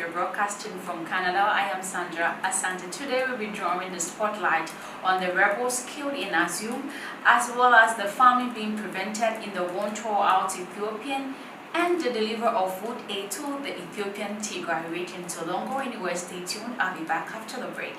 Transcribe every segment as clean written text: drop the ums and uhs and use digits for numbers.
we're broadcasting from Canada. I am Sandra Asante. Today we'll be drawing the spotlight on the rebels killed in Axum, as well as the famine being prevented in the worn-out Ethiopian and the delivery of food aid to the Ethiopian Tigray region. So don't go anywhere, stay tuned. I'll be back after the break.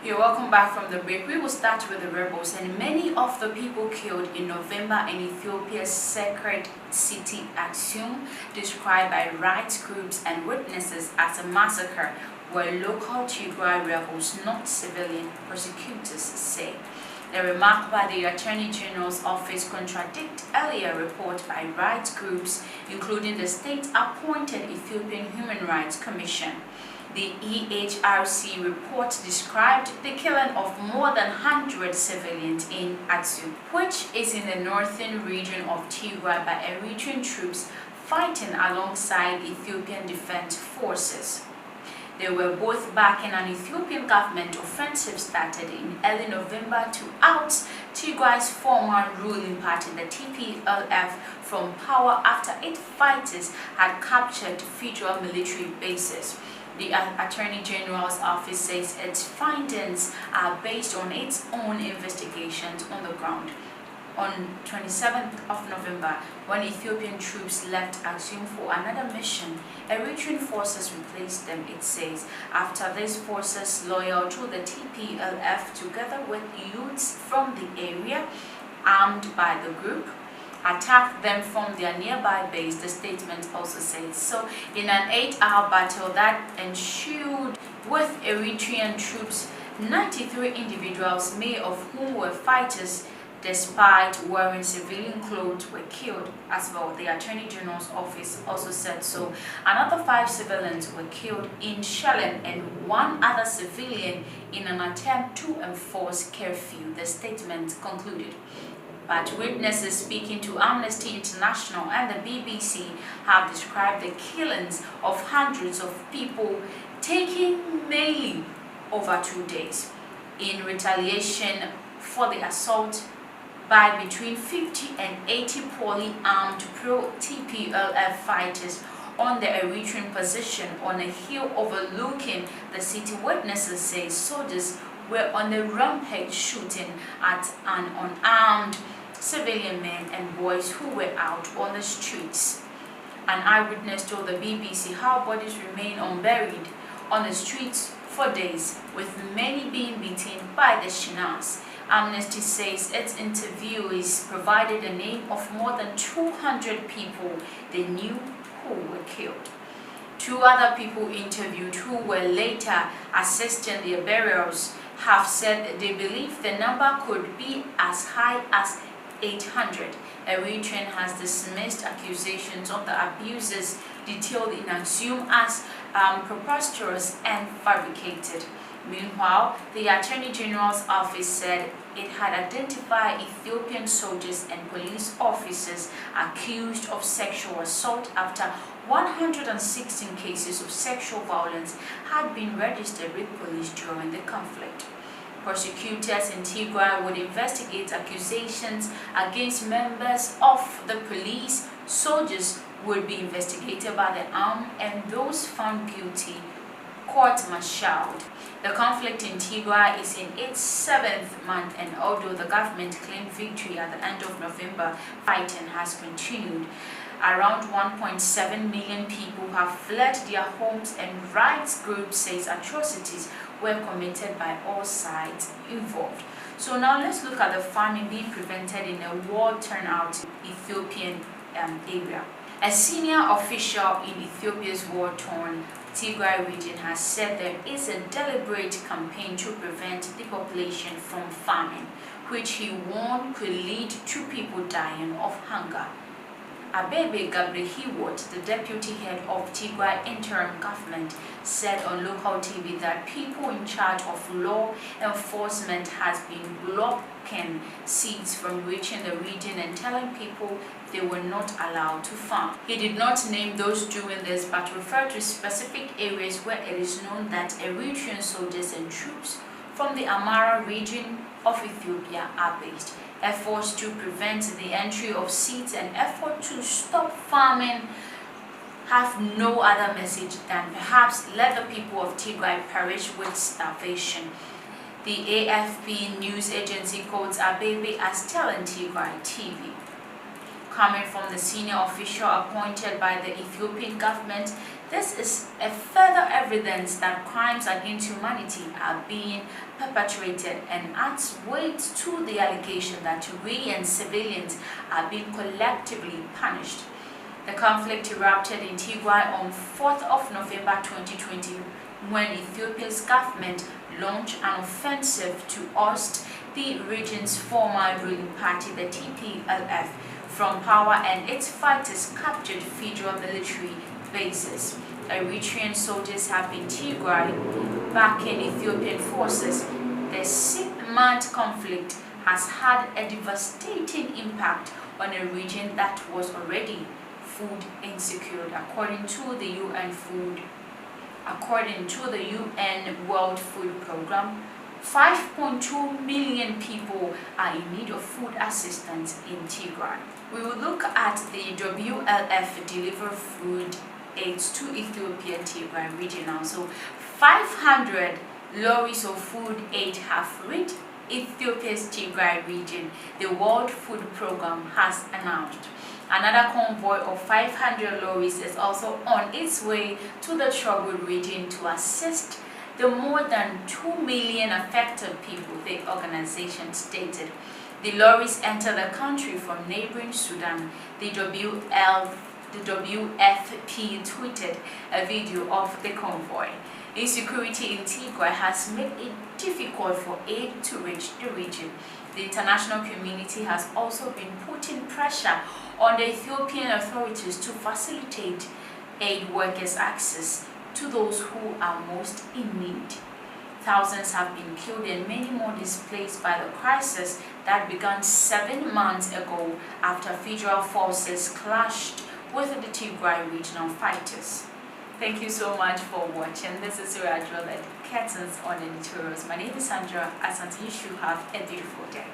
You're welcome back from the break. We will start with the rebels and many of the people killed in November in Ethiopia's sacred city Axum, described by rights groups and witnesses as a massacre, were local Tigray rebels, not civilian prosecutors say. The remark by the Attorney General's office contradicts earlier reports by rights groups, including the state-appointed Ethiopian Human Rights Commission. The EHRC report described the killing of more than 100 civilians in Axum, which is in the northern region of Tigray, by Eritrean troops fighting alongside Ethiopian Defense Forces. They were both backing an Ethiopian government offensive started in early November to oust Tigray's former ruling party, the TPLF, from power after its fighters had captured federal military bases. The Attorney General's office says its findings are based on its own investigations on the ground. On 27th of November, when Ethiopian troops left Axum for another mission, Eritrean forces replaced them, it says, after these forces loyal to the TPLF, together with youths from the area armed by the group, attacked them from their nearby base, the statement also says. So in an 8-hour battle that ensued with Eritrean troops, 93 individuals, many of whom were fighters despite wearing civilian clothes, were killed as well. The Attorney General's office also said so. Another 5 civilians were killed in shelling and 1 other civilian in an attempt to enforce curfew, the statement concluded. But witnesses speaking to Amnesty International and the BBC have described the killings of hundreds of people taking mainly over 2 days in retaliation for the assault by between 50 and 80 poorly armed pro-TPLF fighters on the Eritrean position on a hill overlooking the city. Witnesses say soldiers were on a rampage shooting at an unarmed civilian men and boys who were out on the streets. An eyewitness told the BBC how bodies remain unburied on the streets for days, with many being beaten by the Shinas. Amnesty says its interviewees provided the name of more than 200 people they knew who were killed. 2 other people interviewed, who were later assisting their burials, have said they believe the number could be as high as 800. Eritrea has dismissed accusations of the abuses detailed in Axum as preposterous and fabricated. Meanwhile, the Attorney General's office said it had identified Ethiopian soldiers and police officers accused of sexual assault after 116 cases of sexual violence had been registered with police during the conflict. Prosecutors in Tigray would investigate accusations against members of the police. Soldiers would be investigated by the armed, and those found guilty court-martialed. The conflict in Tigray is in its 7th month, and although the government claimed victory at the end of November, fighting has continued. Around 1.7 million people have fled their homes, and rights groups says atrocities were committed by all sides involved. So now let's look at the famine being prevented in a war-torn-out Ethiopian area. A senior official in Ethiopia's war-torn Tigray region has said there is a deliberate campaign to prevent the population from famine, which he warned could lead to people dying of hunger. Abebe Gabrihiwot, the deputy head of Tigray interim government, said on local TV that people in charge of law enforcement has been blocking seeds from reaching the region and telling people they were not allowed to farm. He did not name those doing this, but referred to specific areas where it is known that Eritrean soldiers and troops from the Amara region of Ethiopia are based. Efforts to prevent the entry of seeds and effort to stop farming have no other message than perhaps let the people of Tigray perish with starvation. The AFP news agency quotes Abebe as telling Eri-tv. Coming from the senior official appointed by the Ethiopian government, this is a further evidence that crimes against humanity are being perpetrated and adds weight to the allegation that Tigrayan civilians are being collectively punished. The conflict erupted in Tigray on 4th of November 2020 when Ethiopia's government launched an offensive to oust the region's former ruling party, the TPLF, from power, and its fighters captured federal military bases. Eritrean soldiers have been Tigray backing Ethiopian forces. The 6-month conflict has had a devastating impact on a region that was already food insecure, according to the UN World Food Programme. 5.2 million people are in need of food assistance in Tigray. We will look at the WLF deliver food aids to Ethiopia Tigray region now. So 500 lorries of food aid have reached Ethiopia's Tigray region, the World Food Programme has announced. Another convoy of 500 lorries is also on its way to the troubled region to assist the more than 2 million affected people, the organization stated. The lorries enter the country from neighboring Sudan. The WFP tweeted a video of the convoy. Insecurity in Tigray has made it difficult for aid to reach the region. The international community has also been putting pressure on the Ethiopian authorities to facilitate aid workers' access to those who are most in need. Thousands have been killed and many more displaced by the crisis that began 7 months ago after federal forces clashed with the Tigray regional fighters. Thank you so much for watching. This is Eri-tv Curtains on Editorials. My name is Sandra. Asante, you should have a beautiful day.